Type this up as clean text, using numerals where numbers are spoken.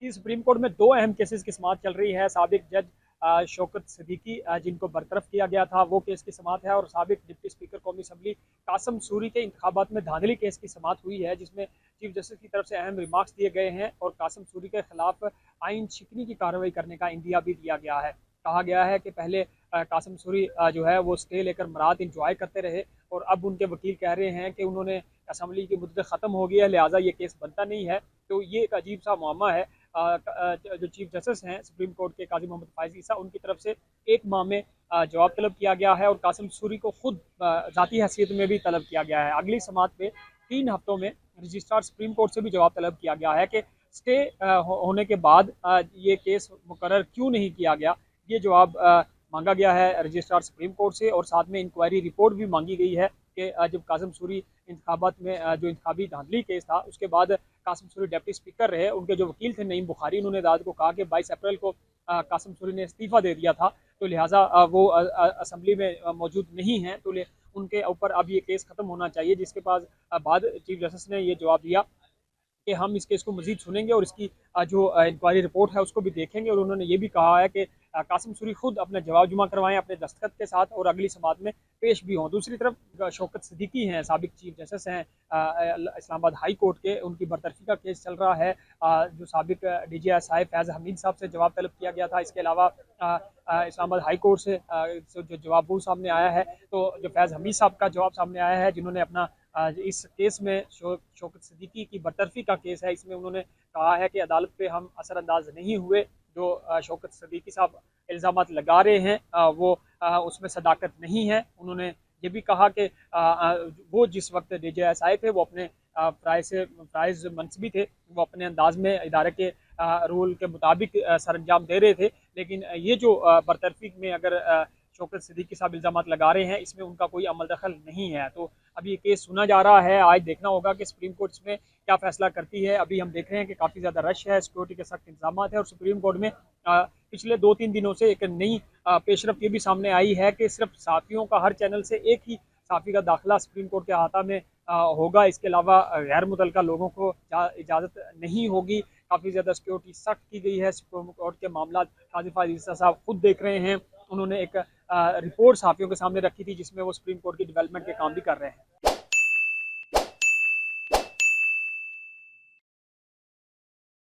कि supreme court में दो अहम केसेस की समाअत चल रही है। साबिक जज शौकत सिद्दीकी जिनको बरतरफ किया गया था, वो केस की समाअत है, और साबिक डिप्टी स्पीकर कौमी असम्बली कासिम सूरी के इंतखाबात में धांधली केस की समाअत हुई है, जिसमें चीफ जस्टिस की तरफ से अहम रिमार्क्स दिए गए हैं और कासिम सूरी के खिलाफ आइन शिकनी की कार्रवाई करने का इंदिया भी दिया गया है। कहा गया है कि पहले कासिम सूरी जो है वो स्टे लेकर मराद इंजॉय करते रहे, और अब उनके वकील कह रहे हैं कि उन्होंने असम्बली की मुद्दत ख़त्म हो गई है, लिहाजा ये केस बनता नहीं है। तो ये एक अजीब सा मामला है। जो चीफ जस्टिस हैं सुप्रीम कोर्ट के काजी मोहम्मद फायज ईसा, उनकी तरफ से एक माह में जवाब तलब किया गया है, और कासिम सूरी को खुद ज़ाती हैसियत में भी तलब किया गया है। अगली समाअत में 3 हफ्तों में रजिस्ट्रार सुप्रीम कोर्ट से भी जवाब तलब किया गया है कि स्टे होने के बाद ये केस मुकर्रर क्यों नहीं किया गया। ये जवाब मांगा गया है रजिस्ट्रार सुप्रीम कोर्ट से, और साथ में इंक्वायरी रिपोर्ट भी मांगी गई है कि जब कासिम सूरी इंतखाबात में जो इंतखाबी धांधली केस था, उसके बाद कासिम सूरी डिप्टी स्पीकर रहे, उनके जो वकील थे नईम बुखारी, उन्होंने अदालत को कहा कि 22 अप्रैल को कासिम सूरी ने इस्तीफ़ा दे दिया था, तो लिहाजा वो असम्बली में मौजूद नहीं हैं, तो उनके ऊपर अब ये केस ख़त्म होना चाहिए। जिसके बाद चीफ जस्टिस ने ये जवाब दिया कि हम इस केस को मजीद सुनेंगे और इसकी जो इंक्वायरी रिपोर्ट है उसको भी देखेंगे, और उन्होंने ये भी कहा है कि कासिम सूरी खुद अपना जवाब जमा करवाएं अपने दस्तखत के साथ, और अगली समाअत में पेश भी हों। दूसरी तरफ शौकत सिद्दीकी हैं, साबिक चीफ जस्टिस हैं इस्लामाबाद हाई कोर्ट के, उनकी बरतरफी का केस चल रहा है। जो साबिक DGI फैज़ हमीद साहब से जवाब तलब किया गया था, इसके अलावा इस्लामाबाद हाई कोर्ट से जो जवाब वो सामने आया है, तो जो फैज़ हमीद साहब का जवाब सामने आया है, जिन्होंने अपना इस केस में शौकत सिद्दीकी की बरतरफी का केस है, इसमें उन्होंने कहा है कि अदालत पे हम असरअंदाज नहीं हुए। जो शौकत सिद्दीकी साहब इल्ज़ामात लगा रहे हैं वो उसमें सदाकत नहीं है। उन्होंने ये भी कहा कि वो जिस वक्त DGI थे, वो अपने फ़राइज़ मनसबी थे, वो अपने अंदाज में इदारे के रूल के मुताबिक सर अंजाम दे रहे थे। लेकिन ये जो बरतरफी में अगर शौकत सिद्दीकी साहब इल्ज़ामात लगा रहे हैं, इसमें उनका कोई अमल दखल नहीं है। तो अभी ये केस सुना जा रहा है, आज देखना होगा कि सुप्रीम कोर्ट इसमें क्या फैसला करती है। अभी हम देख रहे हैं कि काफ़ी ज़्यादा रश है, सिक्योरिटी के सख्त इंतजाम है, और सुप्रीम कोर्ट में पिछले 2-3 दिनों से एक नई पेशरफ ये भी सामने आई है कि सिर्फ साफ़ियों का हर चैनल से एक ही साफ़ी का दाखिला सुप्रीम कोर्ट के अहाता में होगा। इसके अलावा गैर मुतल्लिका लोगों को इजाज़त नहीं होगी। काफ़ी ज़्यादा सिक्योरिटी सख्त की गई है। सुप्रीम कोर्ट के मामला काज़ी फायज़ ईसा साहब खुद देख रहे हैं। उन्होंने एक रिपोर्ट साफ़ियों के सामने रखी थी, जिसमें वो सुप्रीम कोर्ट की डेवलपमेंट के काम भी कर रहे हैं।